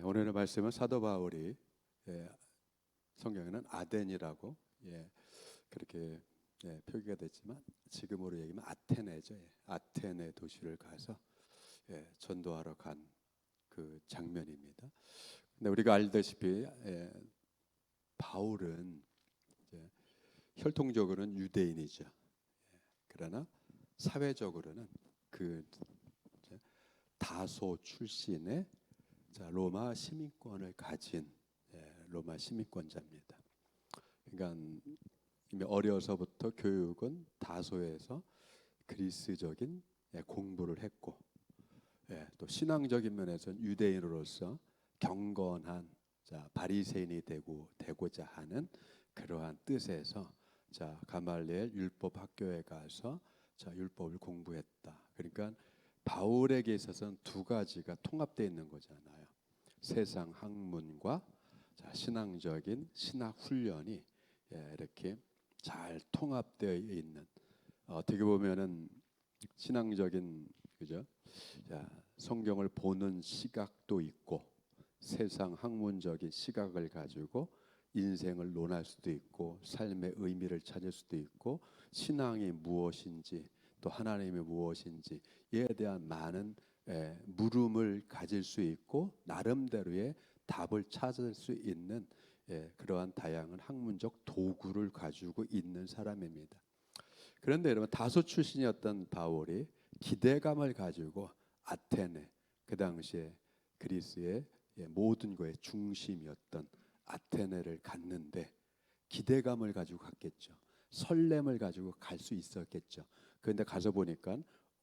오늘의 말씀은 사도 바울이 성경에는 아덴이라고 그렇게 표기가 됐지만 지금으로 얘기하면 아테네죠. 아테네 도시를 가서 전도하러 간 그 장면입니다. 근데 우리가 알다시피 바울은 혈통적으로는 유대인이죠. 그러나 사회적으로는 그 다소 출신의 로마 시민권을 가진 로마 시민권자입니다. 그러니까 이미 어려서부터 교육은 다소에서 그리스적인 공부를 했고, 또 신앙적인 면에서는 유대인으로서 경건한 바리새인이 되고자 하는 그러한 뜻에서 가말리엘 율법 학교에 가서 율법을 공부했다. 그러니까 바울에게 있어서는 두 가지가 통합되어 있는 거잖아요. 세상 학문과 신앙적인 신학 훈련이 이렇게 잘 통합되어 있는, 어떻게 보면은 신앙적인 성경을 보는 시각도 있고 세상 학문적인 시각을 가지고 인생을 논할 수도 있고 삶의 의미를 찾을 수도 있고 신앙이 무엇인지 또 하나님이 무엇인지에 대한 많은 물음을 가질 수 있고 나름대로의 답을 찾을 수 있는 그러한 다양한 학문적 도구를 가지고 있는 사람입니다. 그런데 여러분, 다소 출신이었던 바울이 기대감을 가지고 아테네, 그 당시에 그리스의 모든 것의 중심이었던 아테네를 갔는데 기대감을 가지고 갔겠죠. 설렘을 가지고 갈 수 있었겠죠. 그런데 가서 보니까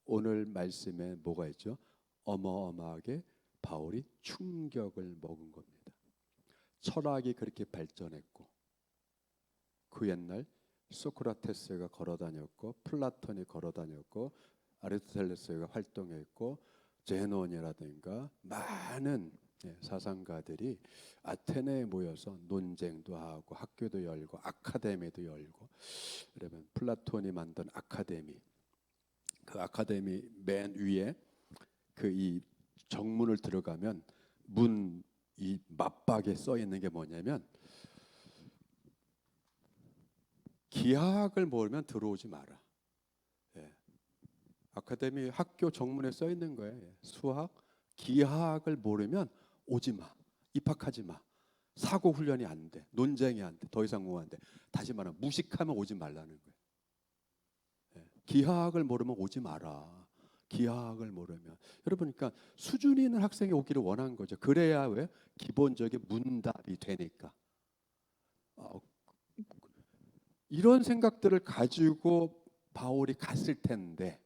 오늘 말씀에 뭐가 있죠? 어마어마하게 바울이 충격을 먹은 겁니다. 철학이 그렇게 발전했고 그 옛날 소크라테스가 걸어다녔고 플라톤이 걸어다녔고 아리스토텔레스가 활동했고 제논이라든가 많은 사상가들이 아테네에 모여서 논쟁도 하고 학교도 열고 아카데미도 열고, 그러면 플라톤이 만든 아카데미, 그 아카데미 맨 위에 그 이 정문을 들어가면 문 이 맞박에 써 있는 게 뭐냐면 기하학을 모르면 들어오지 마라. 아카데미 학교 정문에 써 있는 거예요. 수학, 기하학을 모르면 오지 마, 입학하지 마, 사고 훈련이 안 돼, 논쟁이 안 돼, 더 이상 뭐 안 돼. 다시 말하면 무식하면 오지 말라는 거예요. 기하학을 모르면 오지 마라. 기하학을 모르면, 여러분, 그러니까 수준이 있는 학생이 오기를 원한 거죠. 그래야 왜 기본적인 문답이 되니까. 이런 생각들을 가지고 바울이 갔을 텐데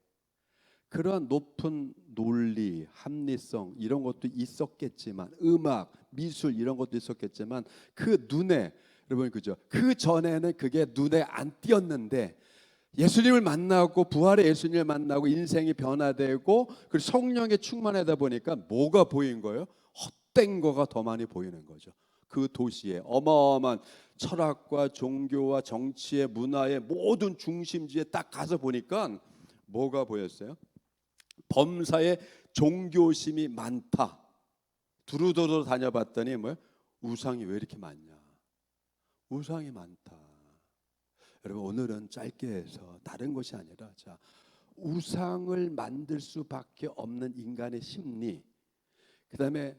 그러한 높은 논리, 합리성 이런 것도 있었겠지만, 음악, 미술 이런 것도 있었겠지만 그 눈에, 여러분 그죠? 그 전에는 그게 눈에 안 띄었는데 예수님을 만나고 부활의 예수님을 만나고 인생이 변화되고 그리고 성령에 충만하다 보니까 뭐가 보인 거예요? 헛된 거가 더 많이 보이는 거죠. 그 도시에 어마어마한 철학과 종교와 정치의 문화의 모든 중심지에 딱 가서 보니까 뭐가 보였어요? 범사에 종교심이 많다. 두루두루 다녀봤더니 뭐야? 우상이 왜 이렇게 많냐? 우상이 많다. 여러분, 오늘은 짧게 해서 다른 것이 아니라 우상을 만들 수밖에 없는 인간의 심리, 그 다음에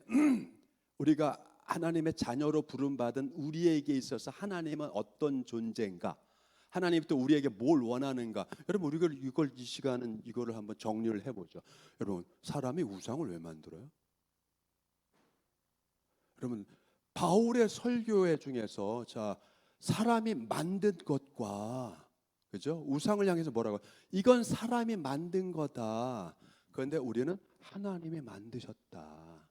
우리가 하나님의 자녀로 부름받은 우리에게 있어서 하나님은 어떤 존재인가, 하나님이 또 우리에게 뭘 원하는가. 여러분, 우리가 이 시간은 이거를 한번 정리를 해보죠. 여러분, 사람이 우상을 왜 만들어요? 여러분, 바울의 설교회 중에서 사람이 만든 것과, 그죠? 우상을 향해서 뭐라고? 이건 사람이 만든 거다. 그런데 우리는 하나님이 만드셨다.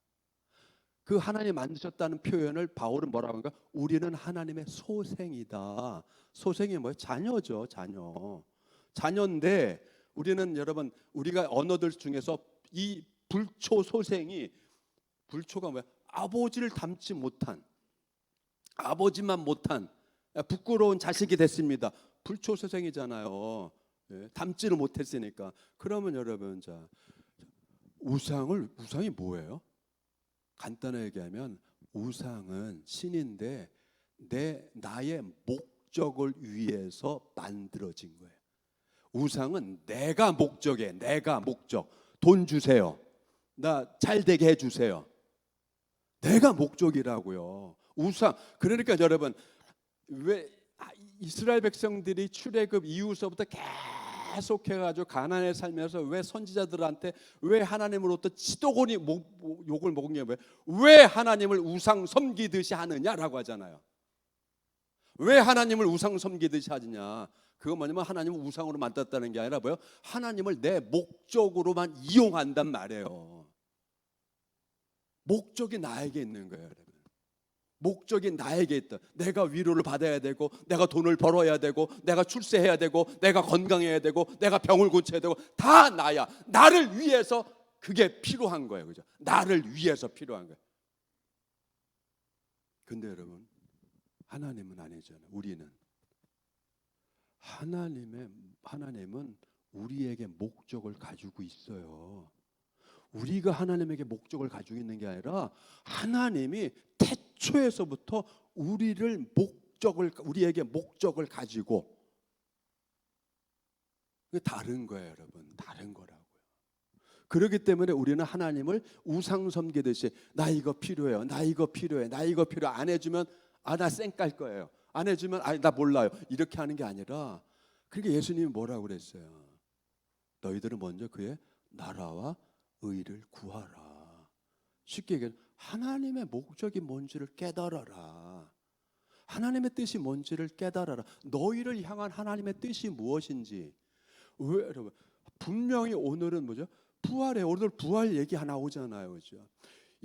그 하나님 만드셨다는 표현을 바울은 뭐라고 하는가? 우리는 하나님의 소생이다. 소생이 뭐예요? 자녀죠, 자녀. 자녀인데 우리는, 여러분, 우리가 언어들 중에서 이 불초 소생이, 불초가 뭐야? 아버지를 닮지 못한, 아버지만 못한 부끄러운 자식이 됐습니다. 불초 소생이잖아요. 닮지를 못했으니까. 그러면 여러분, 우상이 뭐예요? 간단하게 얘기하면 우상은 신인데 나의 목적을 위해서 만들어진 거예요. 우상은 내가 목적이에요. 내가 목적. 돈 주세요. 나 잘 되게 해주세요. 내가 목적이라고요. 우상. 그러니까 여러분, 왜 이스라엘 백성들이 출애굽 이후서부터 계속 해가지고 가나안에 살면서 왜 선지자들한테 왜 하나님으로부터 치도곤이 욕을 먹은 게 뭐예요? 왜 하나님을 우상 섬기듯이 하느냐라고 하잖아요. 왜 하나님을 우상 섬기듯이 하느냐? 그건 뭐냐면 하나님을 우상으로 만들었다는 게 아니라 뭐예요? 하나님을 내 목적으로만 이용한단 말이에요. 목적이 나에게 있는 거예요, 여러분. 목적이 나에게 있다. 내가 위로를 받아야 되고, 내가 돈을 벌어야 되고, 내가 출세해야 되고, 내가 건강해야 되고, 내가 병을 고쳐야 되고, 다 나야. 나를 위해서 그게 필요한 거예요, 그죠? 나를 위해서 필요한 거예요. 근데 여러분, 하나님은 아니잖아요. 우리는 하나님은 우리에게 목적을 가지고 있어요. 우리가 하나님에게 목적을 가지고 있는 게 아니라 하나님이 태초에서부터 우리에게 목적을 가지고, 다른 거예요, 여러분. 다른 거라고요. 그렇기 때문에 우리는 하나님을 우상 섬기듯이 나 이거 필요해요. 나 이거 필요해. 나 이거 필요 안 해주면 나 쌩 깔 거예요. 안 해주면 나 몰라요. 이렇게 하는 게 아니라, 그러니까 예수님이 뭐라고 그랬어요? 너희들은 먼저 그의 나라와 의를 구하라. 쉽게 얘기하면 하나님의 목적이 뭔지를 깨달아라. 하나님의 뜻이 뭔지를 깨달아라. 너희를 향한 하나님의 뜻이 무엇인지. 왜 여러분, 분명히 오늘은 뭐죠? 부활에 오늘 부활 얘기 하나 오잖아요, 그죠?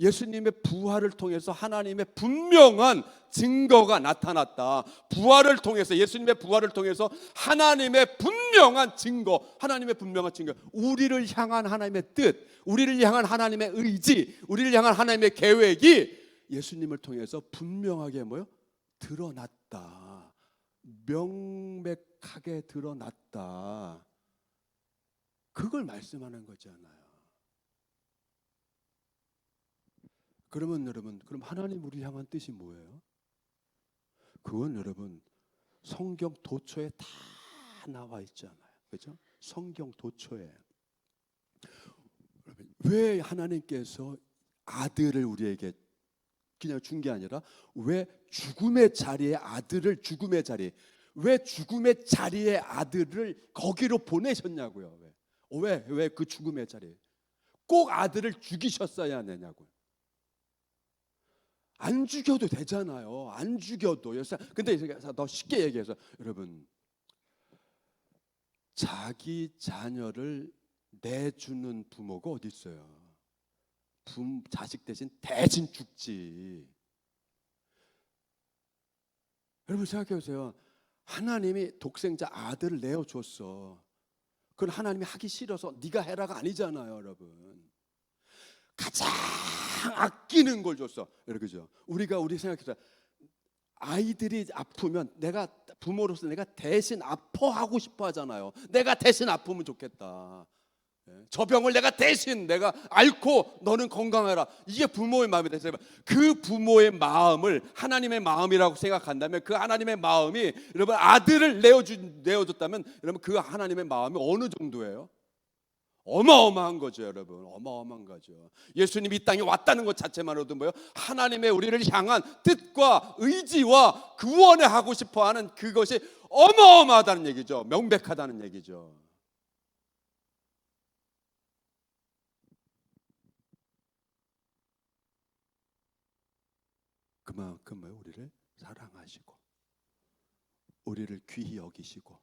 예수님의 부활을 통해서 하나님의 분명한 증거가 나타났다. 부활을 통해서, 예수님의 부활을 통해서 하나님의 분명한 증거, 우리를 향한 하나님의 뜻, 우리를 향한 하나님의 의지, 우리를 향한 하나님의 계획이 예수님을 통해서 분명하게 드러났다. 명백하게 드러났다. 그걸 말씀하는 거잖아요. 그러면 여러분, 그럼 하나님 우리를 향한 뜻이 뭐예요? 그건 여러분 성경 도처에 다 나와 있잖아요. 그렇죠? 성경 도처에. 왜 하나님께서 아들을 우리에게 그냥 준 게 아니라 왜 죽음의 자리에 아들을 거기로 보내셨냐고요. 왜 그 죽음의 자리에 꼭 아들을 죽이셨어야 하느냐고요. 안 죽여도 되잖아요. 안 죽여도. 근데 더 쉽게 얘기해서, 여러분, 자기 자녀를 내주는 부모가 어디 있어요? 자식 대신 죽지. 여러분 생각해 보세요. 하나님이 독생자 아들을 내어줬어. 그건 하나님이 하기 싫어서 네가 해라가 아니잖아요, 여러분. 가장 아끼는 걸 줬어. 그죠? 우리 생각해서 아이들이 아프면 부모로서 내가 대신 아파하고 싶어 하잖아요. 내가 대신 아프면 좋겠다. 저 병을 내가 앓고 너는 건강해라. 이게 부모의 마음이 됐어요. 그 부모의 마음을 하나님의 마음이라고 생각한다면, 그 하나님의 마음이 여러분 아들을 내어줬다면, 여러분 그 하나님의 마음이 어느 정도예요? 어마어마한 거죠, 여러분. 어마어마한 거죠. 예수님이 이 땅에 왔다는 것 자체만으로도 하나님의 우리를 향한 뜻과 의지와 구원을 하고 싶어하는 그것이 어마어마하다는 얘기죠. 명백하다는 얘기죠. 그만큼 우리를 사랑하시고, 우리를 귀히 여기시고,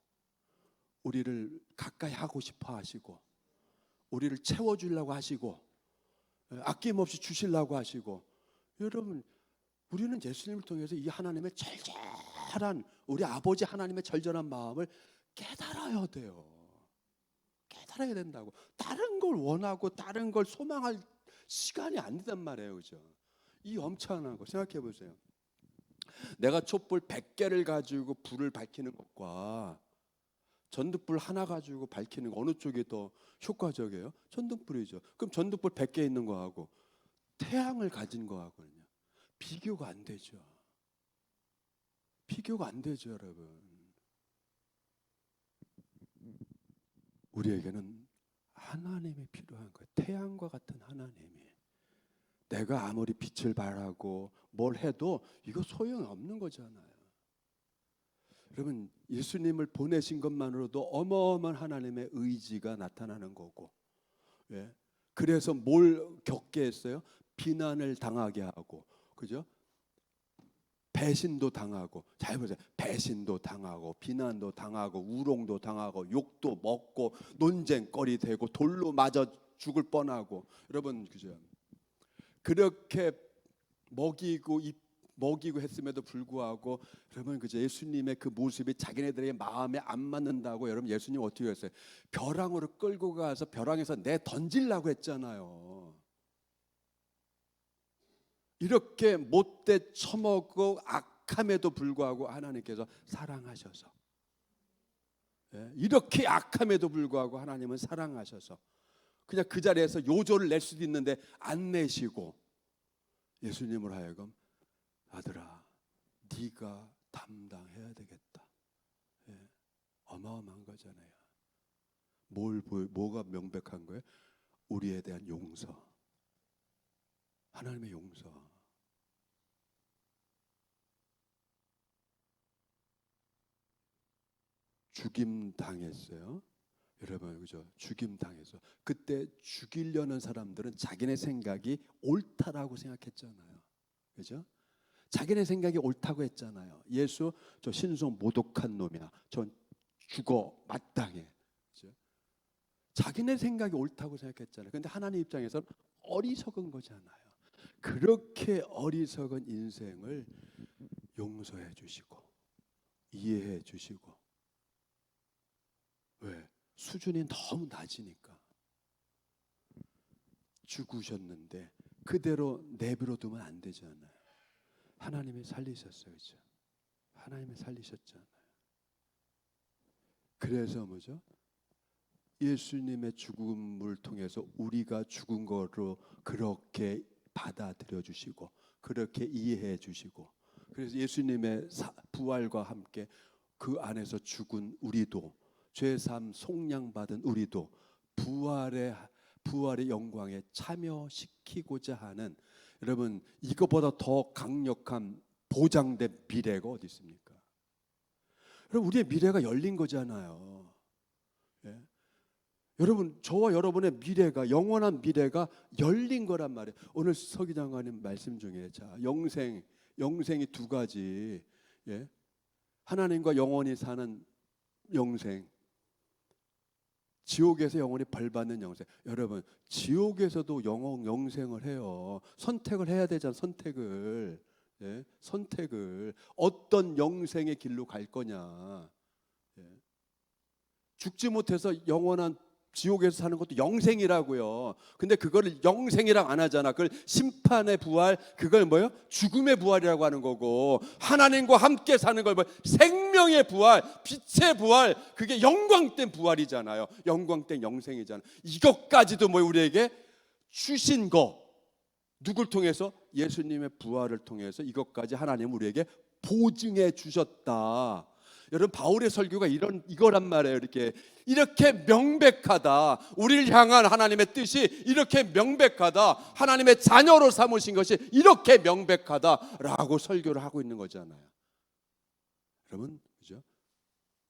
우리를 가까이 하고 싶어 하시고, 우리를 채워주려고 하시고, 아낌없이 주시려고 하시고. 여러분, 우리는 예수님을 통해서 이 하나님의 절절한, 우리 아버지 하나님의 절절한 마음을 깨달아야 돼요. 깨달아야 된다고. 다른 걸 원하고 다른 걸 소망할 시간이 안 된단 말이에요, 그죠? 이 엄청난 거 생각해 보세요. 내가 촛불 100개를 가지고 불을 밝히는 것과 전등불 하나 가지고 밝히는 거, 어느 쪽이 더 효과적이에요? 전등불이죠. 그럼 전등불 100개 있는 거하고 태양을 가진 거하고는요 비교가 안 되죠. 비교가 안 되죠, 여러분. 우리에게는 하나님이 필요한 거예요. 태양과 같은 하나님이. 내가 아무리 빛을 발하고 뭘 해도 이거 소용이 없는 거잖아요. 여러분, 예수님을 보내신 것만으로도 어마어마한 하나님의 의지가 나타나는 거고, 예? 그래서 뭘 겪게 했어요? 비난을 당하게 하고, 그죠? 배신도 당하고, 잘 보세요. 배신도 당하고, 비난도 당하고, 우롱도 당하고, 욕도 먹고, 논쟁거리 되고, 돌로 맞아 죽을 뻔하고, 여러분, 그죠? 그렇게 먹이고 했음에도 불구하고, 여러분, 그죠? 예수님의 그 모습이 자기네들의 마음에 안 맞는다고, 여러분, 예수님 어떻게 했어요? 벼랑으로 끌고 가서 벼랑에서 내 던지려고 했잖아요. 이렇게 못돼 처먹고 악함에도 불구하고 하나님께서 사랑하셔서, 이렇게 악함에도 불구하고 하나님은 사랑하셔서 그냥 그 자리에서 요조를 낼 수도 있는데 안 내시고 예수님을 하여금 아들아 네가 담당해야 되겠다. 어마어마한 거잖아요. 뭐가 명백한 거예요? 우리에 대한 용서, 하나님의 용서. 죽임 당했어요. 여러분, 그죠? 죽임 당해서 그때 죽이려는 사람들은 자기네 생각이 옳다라고 생각했잖아요. 그죠? 자기네 생각이 옳다고 했잖아요. 예수 저 신성 모독한 놈이야. 전 죽어 마땅해. 그죠? 자기네 생각이 옳다고 생각했잖아요. 근데 하나님 입장에서는 어리석은 거잖아요. 그렇게 어리석은 인생을 용서해 주시고 이해해 주시고, 왜? 수준이 너무 낮으니까. 죽으셨는데 그대로 내버려 두면 안 되잖아요. 하나님이 살리셨어요. 그렇죠? 하나님이 살리셨잖아요. 그래서 뭐죠? 예수님의 죽음을 통해서 우리가 죽은 거로 그렇게 받아들여 주시고 그렇게 이해해 주시고, 그래서 예수님의 부활과 함께 그 안에서 죽은 우리도, 죄삼 속량받은 우리도 부활의 영광에 참여시키고자 하는, 여러분 이거보다 더 강력한 보장된 미래가 어디 있습니까? 여러분 우리의 미래가 열린 거잖아요. 예? 여러분 저와 여러분의 미래가, 영원한 미래가 열린 거란 말이에요. 오늘 서 기장관님 말씀 중에 자 영생이 두 가지, 예? 하나님과 영원히 사는 영생, 지옥에서 영원히 벌받는 영생. 여러분 지옥에서도 영생을 해요. 선택을 해야 되잖아. 선택을. 예? 선택을 어떤 영생의 길로 갈 거냐. 예? 죽지 못해서 영원한 지옥에서 사는 것도 영생이라고요. 근데 그거를 영생이라고 안 하잖아. 그걸 심판의 부활, 그걸 뭐요? 죽음의 부활이라고 하는 거고, 하나님과 함께 사는 걸 생명의 부활, 빛의 부활, 그게 영광된 부활이잖아요. 영광된 영생이잖아요. 이것까지도 우리에게 주신 거, 누굴 통해서? 예수님의 부활을 통해서 이것까지 하나님 우리에게 보증해 주셨다. 여러분 바울의 설교가 이거란 말이에요. 이렇게 명백하다. 우리를 향한 하나님의 뜻이 이렇게 명백하다. 하나님의 자녀로 삼으신 것이 이렇게 명백하다라고 설교를 하고 있는 거잖아요. 여러분, 그죠?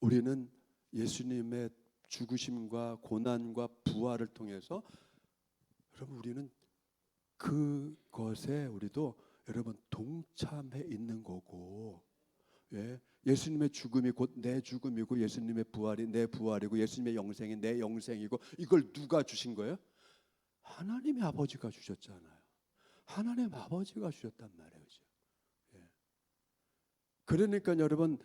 우리는 예수님의 죽으심과 고난과 부활을 통해서, 여러분 우리는 그것에 우리도 여러분 동참해 있는 거고, 예? 예수님의 죽음이 곧 내 죽음이고 예수님의 부활이 내 부활이고 예수님의 영생이 내 영생이고, 이걸 누가 주신 거예요? 하나님의 아버지가 주셨잖아요. 하나님 아버지가 주셨단 말이에요. 예. 그러니까 여러분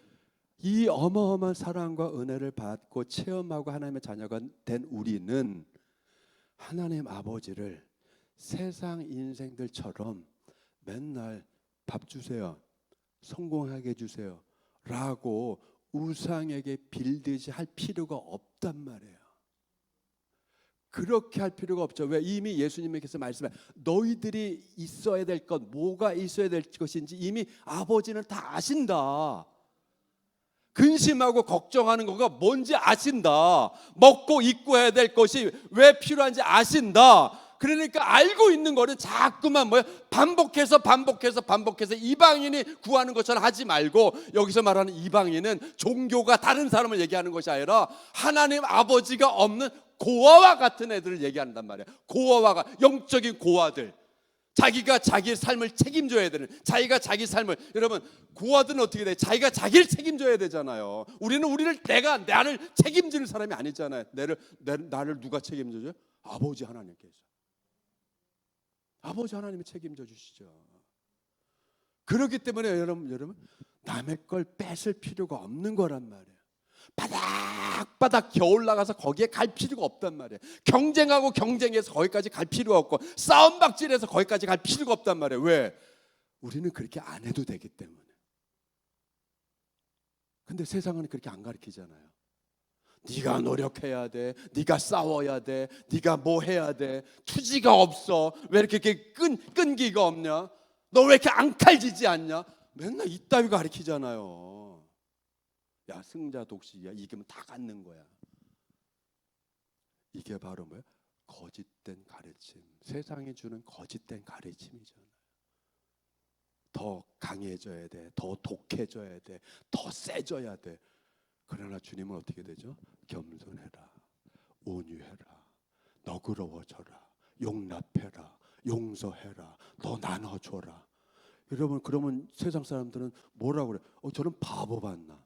이 어마어마한 사랑과 은혜를 받고 체험하고 하나님의 자녀가 된 우리는 하나님 아버지를 세상 인생들처럼 맨날 밥 주세요, 성공하게 해주세요 라고 우상에게 빌듯이 할 필요가 없단 말이에요. 그렇게 할 필요가 없죠. 왜? 이미 예수님께서 말씀해 너희들이 있어야 될 것, 뭐가 있어야 될 것인지 이미 아버지는 다 아신다. 근심하고 걱정하는 거가 뭔지 아신다. 먹고 입고 해야 될 것이 왜 필요한지 아신다. 그러니까 알고 있는 거는 자꾸만 반복해서 이방인이 구하는 것처럼 하지 말고, 여기서 말하는 이방인은 종교가 다른 사람을 얘기하는 것이 아니라 하나님 아버지가 없는 고아와 같은 애들을 얘기한단 말이에요. 고아와 영적인 고아들, 자기가 자기 삶을 책임져야 되는, 자기가 자기 삶을, 여러분 고아들은 어떻게 돼? 자기가 자기를 책임져야 되잖아요. 우리는 나를 책임지는 사람이 아니잖아요. 나를 누가 책임져줘요? 아버지 하나님께서. 아버지 하나님이 책임져 주시죠. 그렇기 때문에 여러분 남의 걸 뺏을 필요가 없는 거란 말이에요. 바닥바닥 겨울 나가서 거기에 갈 필요가 없단 말이에요. 경쟁하고 경쟁해서 거기까지 갈 필요가 없고, 싸움박질해서 거기까지 갈 필요가 없단 말이에요. 왜? 우리는 그렇게 안 해도 되기 때문에. 근데 세상은 그렇게 안 가르치잖아요. 네가 노력해야 돼, 네가 싸워야 돼, 네가 뭐 해야 돼, 투지가 없어, 왜 이렇게 끈기가 없냐, 너 왜 이렇게 앙칼지지 않냐, 맨날 이따위 가르치잖아요. 야, 승자 독식이야, 이기면 다 갖는 거야. 이게 바로 뭐야? 거짓된 가르침, 세상이 주는 거짓된 가르침이잖아요. 더 강해져야 돼, 더 독해져야 돼, 더 세져야 돼. 그러나 주님은 어떻게 되죠? 겸손해라, 온유해라, 너그러워져라, 용납해라, 용서해라, 더 나눠줘라. 여러분, 그러면 세상 사람들은 뭐라고 그래? 저는 바보 같나?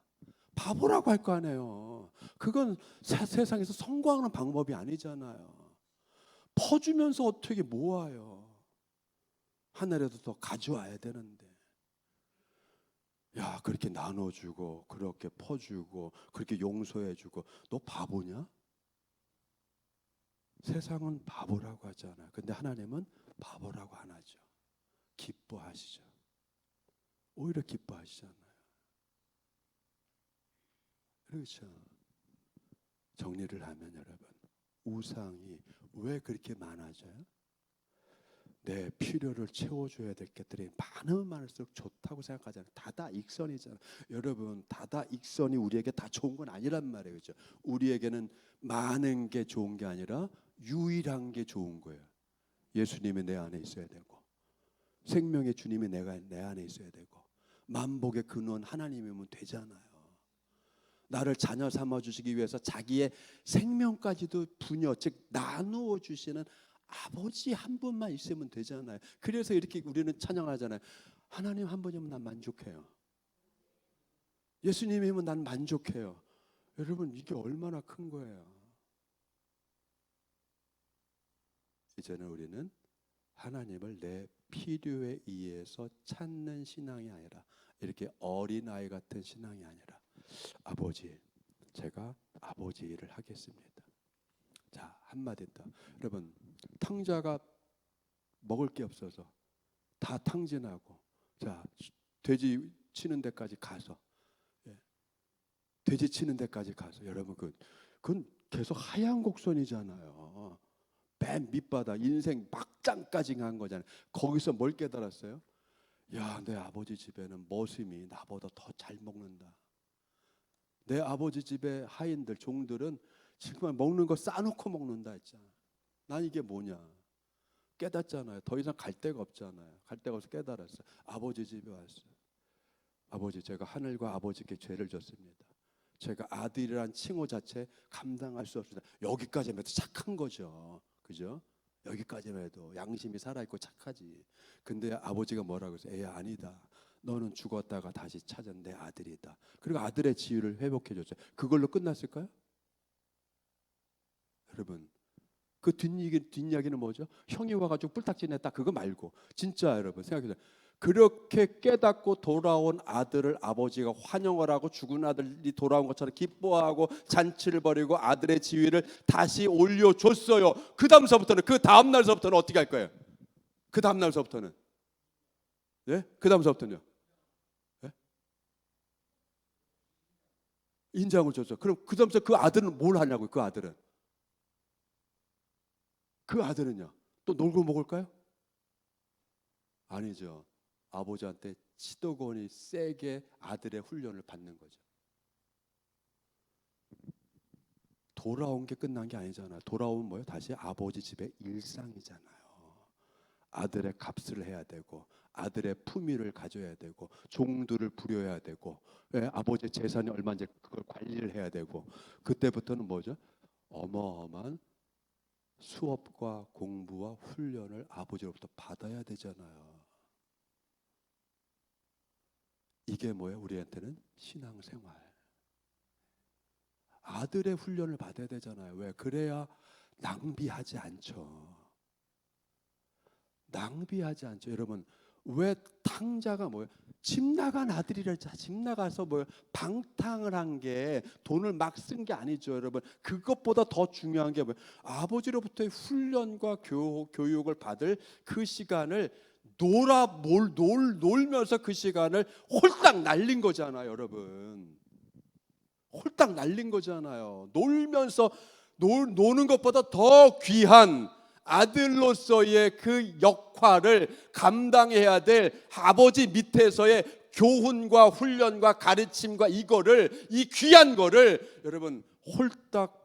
바보라고 할 거 아니에요. 그건 세상에서 성공하는 방법이 아니잖아요. 퍼주면서 어떻게 모아요? 하늘에도 더 가져와야 되는데. 야, 그렇게 나눠주고, 그렇게 퍼주고, 그렇게 용서해주고, 너 바보냐? 세상은 바보라고 하잖아요. 근데 하나님은 바보라고 안 하죠. 기뻐하시죠. 오히려 기뻐하시잖아요. 그렇죠. 정리를 하면 여러분, 우상이 왜 그렇게 많아져요? 내 필요를 채워줘야 될 것들이 많으면 많을수록 좋다고 생각하잖아요. 다다익선이잖아요. 여러분, 다다익선이 우리에게 다 좋은 건 아니란 말이에요. 그렇죠? 우리에게는 많은 게 좋은 게 아니라 유일한 게 좋은 거예요. 예수님이 내 안에 있어야 되고, 생명의 주님이 내 안에 있어야 되고, 만복의 근원 하나님이면 되잖아요. 나를 자녀 삼아 주시기 위해서 자기의 생명까지도 분여, 즉 나누어 주시는 아버지 한 분만 있으면 되잖아요. 그래서 이렇게 우리는 찬양하잖아요. 하나님 한 분이면 난 만족해요. 예수님이면 난 만족해요. 여러분, 이게 얼마나 큰 거예요. 이제는 우리는 하나님을 내 필요에 의해서 찾는 신앙이 아니라, 이렇게 어린아이 같은 신앙이 아니라, 아버지, 제가 아버지 일을 하겠습니다. 자, 한마디 더. 여러분, 탕자가 먹을 게 없어서 다 탕진하고, 자, 돼지 치는 데까지 가서, 돼지 치는 데까지 가서, 여러분, 그건 계속 하얀 곡선이잖아요. 맨 밑바닥, 인생 막장까지 간 거잖아요. 거기서 뭘 깨달았어요? 야, 내 아버지 집에는 머슴이 나보다 더 잘 먹는다. 내 아버지 집의 하인들, 종들은 정말 먹는 거 싸놓고 먹는다 했잖아. 난 이게 뭐냐 깨닫잖아요. 더 이상 갈 데가 없잖아요. 갈 데가 없어서 깨달았어요. 아버지 집에 왔어요. 아버지, 제가 하늘과 아버지께 죄를 졌습니다. 제가 아들이란 칭호 자체 감당할 수 없습니다. 여기까지만 해도 착한 거죠. 그죠? 여기까지만 해도 양심이 살아있고 착하지. 근데 아버지가 뭐라고 했어요? 애야, 아니다. 너는 죽었다가 다시 찾은 내 아들이다. 그리고 아들의 지위를 회복해줬어요. 그걸로 끝났을까요? 여러분, 그 뒷이야기는 뭐죠? 형이 와가지고 뿔딱지냈다, 그거 말고, 진짜 여러분 생각해보세요. 그렇게 깨닫고 돌아온 아들을 아버지가 환영을 하고, 죽은 아들이 돌아온 것처럼 기뻐하고 잔치를 벌이고 아들의 지위를 다시 올려줬어요. 그 다음 날서부터는 어떻게 할 거예요? 그 다음 날서부터는, 예? 그 다음서부터는요? 예? 인장을 줬죠. 그럼 그 다음서 그 아들은 뭘 하냐고요? 그 아들은 그 아들은요? 또 놀고 먹을까요? 아니죠. 아버지한테 치도거니 세게 아들의 훈련을 받는 거죠. 돌아온 게 끝난 게 아니잖아요. 돌아오면 뭐예요? 다시 아버지 집의 일상이잖아요. 아들의 값을 해야 되고, 아들의 품위를 가져야 되고, 종들을 부려야 되고, 예, 아버지의 재산이 얼마인지 그걸 관리를 해야 되고, 그때부터는 뭐죠? 어마어마한 수업과 공부와 훈련을 아버지로부터 받아야 되잖아요. 이게 뭐예요? 우리한테는 신앙생활. 아들의 훈련을 받아야 되잖아요. 왜? 그래야 낭비하지 않죠. 낭비하지 않죠. 여러분, 왜 탕자가 뭐예요? 집 나간 아들이라. 집 나가서 뭐예요? 방탕을 한 게 돈을 막 쓴 게 아니죠, 여러분. 그것보다 더 중요한 게 뭐예요? 아버지로부터의 훈련과 교육을 받을 그 시간을 놀면서 그 시간을 홀딱 날린 거잖아요, 여러분. 홀딱 날린 거잖아요. 놀면서 노는 것보다 더 귀한 아들로서의 그 역할을 감당해야 될 아버지 밑에서의 교훈과 훈련과 가르침과 이 귀한 거를 여러분 홀딱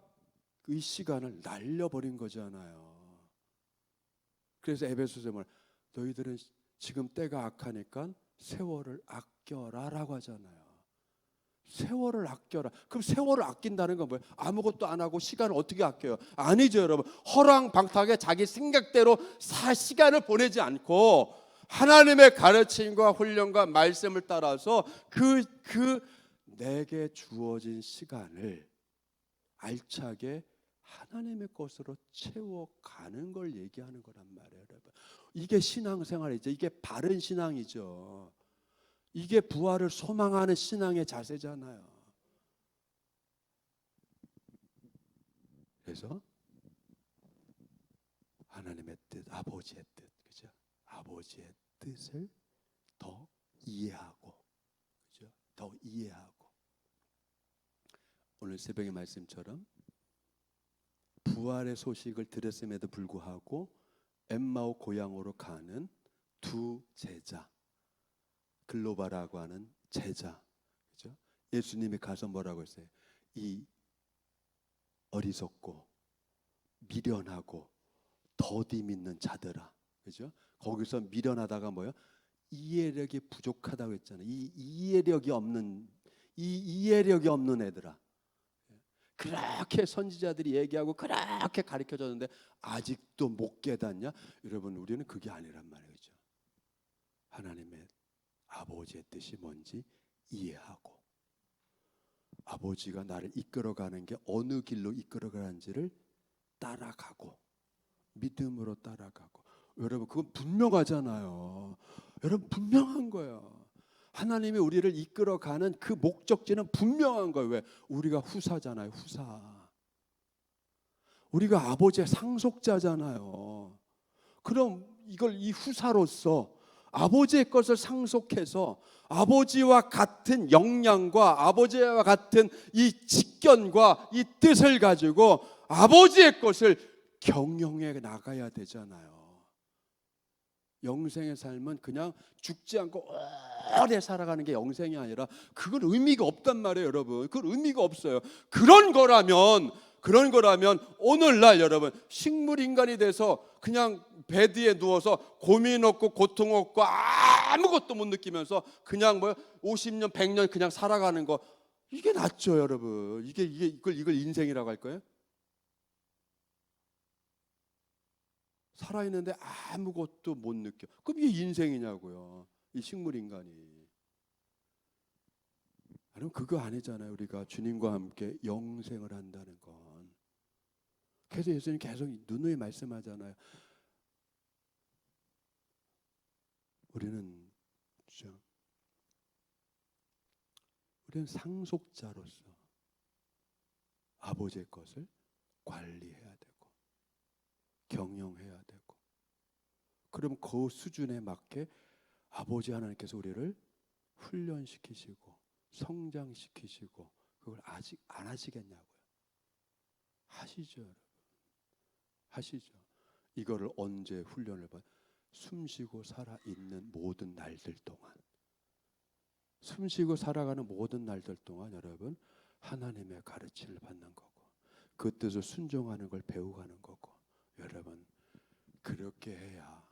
이 시간을 날려버린 거잖아요. 그래서 에베소서에 말 너희들은 지금 때가 악하니까 세월을 아껴라라고 하잖아요. 세월을 아껴라. 그럼 세월을 아낀다는 건 뭐예요? 아무것도 안 하고 시간을 어떻게 아껴요? 아니죠, 여러분. 허랑방탕하게 자기 생각대로 시간을 보내지 않고 하나님의 가르침과 훈련과 말씀을 따라서 그 내게 주어진 시간을 알차게 하나님의 것으로 채워가는 걸 얘기하는 거란 말이에요, 여러분. 이게 신앙생활이죠. 이게 바른 신앙이죠. 이게 부활을 소망하는 신앙의 자세잖아요. 그래서 하나님의 뜻, 아버지의 뜻, 그죠? 아버지의 뜻을 더 이해하고, 그죠? 더 이해하고. 오늘 새벽의 말씀처럼 부활의 소식을 들었음에도 불구하고 엠마오 고향으로 가는 두 제자, 글로바라고 하는 제자, 그죠? 예수님이 가서 뭐라고 했어요? 이 어리석고 미련하고 더디 믿는 자들아, 그죠? 거기서 미련하다가 뭐요? 이해력이 부족하다고 했잖아요. 이 이해력이 없는 애들아. 그렇게 선지자들이 얘기하고 그렇게 가르쳐줬는데 아직도 못 깨닫냐? 여러분, 우리는 그게 아니란 말이죠. 하나님의 아버지의 뜻이 뭔지 이해하고, 아버지가 나를 이끌어가는 게 어느 길로 이끌어가는지를 따라가고, 믿음으로 따라가고. 여러분, 그건 분명하잖아요. 여러분, 분명한 거예요. 하나님이 우리를 이끌어가는 그 목적지는 분명한 거예요. 왜? 우리가 후사잖아요. 후사. 우리가 아버지의 상속자잖아요. 그럼 이 후사로서 아버지의 것을 상속해서 아버지와 같은 역량과 아버지와 같은 이 직견과 이 뜻을 가지고 아버지의 것을 경영해 나가야 되잖아요. 영생의 삶은 그냥 죽지 않고 오래 살아가는 게 영생이 아니라 그건 의미가 없단 말이에요, 여러분. 그건 의미가 없어요. 그런 거라면 오늘날 여러분 식물 인간이 돼서 그냥 베드에 누워서 고민 없고 고통 없고 아무것도 못 느끼면서 그냥 50년 100년 그냥 살아가는 거, 이게 낫죠, 여러분. 이걸 인생이라고 할 거예요? 살아있는데 아무것도 못 느껴. 그럼 이게 인생이냐고요, 이 식물 인간이. 그럼 그거 아니잖아요. 우리가 주님과 함께 영생을 한다는 건. 그래서 예수님 계속 누누이 말씀하잖아요. 우리는 상속자로서 아버지의 것을 관리해야 되고 경영해야 되고, 그럼 그 수준에 맞게 아버지 하나님께서 우리를 훈련시키시고 성장시키시고, 그걸 아직 안 하시겠냐고요. 하시죠, 여러분. 하시죠. 이거를 언제 훈련을 받? 숨쉬고 살아 있는 모든 날들 동안, 숨쉬고 살아가는 모든 날들 동안 여러분 하나님의 가르침을 받는 거고 그 뜻을 순종하는 걸 배워가는 거고, 여러분 그렇게 해야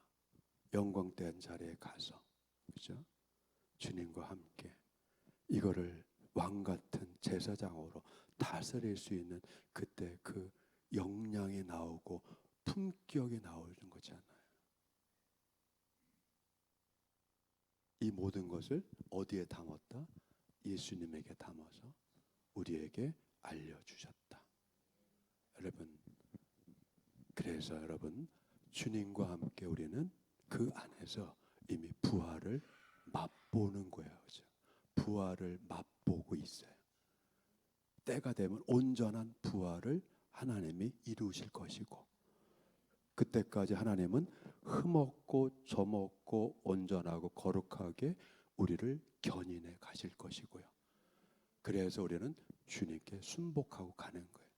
영광된 자리에 가서, 그죠? 주님과 함께 이거를 왕 같은 제사장으로 다스릴 수 있는 그때 그 역량이 나오고 품격이 나오는 거잖아요. 이 모든 것을 어디에 담았다? 예수님에게 담아서 우리에게 알려주셨다. 여러분, 그래서 여러분 주님과 함께 우리는 그 안에서 이미 부활을 맛보는 거예요. 그죠? 부활을 맛보고 있어요. 때가 되면 온전한 부활을 하나님이 이루실 것이고, 그때까지 하나님은 흠없고 점없고 온전하고 거룩하게 우리를 견인해 가실 것이고요. 그래서 우리는 주님께 순복하고 가는 거예요.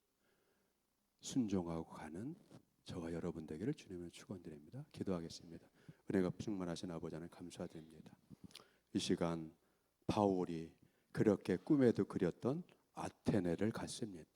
순종하고 가는 저와 여러분 되기를 주님을 축원드립니다. 기도하겠습니다. 은혜가 충만하신 아버지 하나님 감사드립니다. 이 시간 바울이 그렇게 꿈에도 그렸던 아테네를 갔습니다.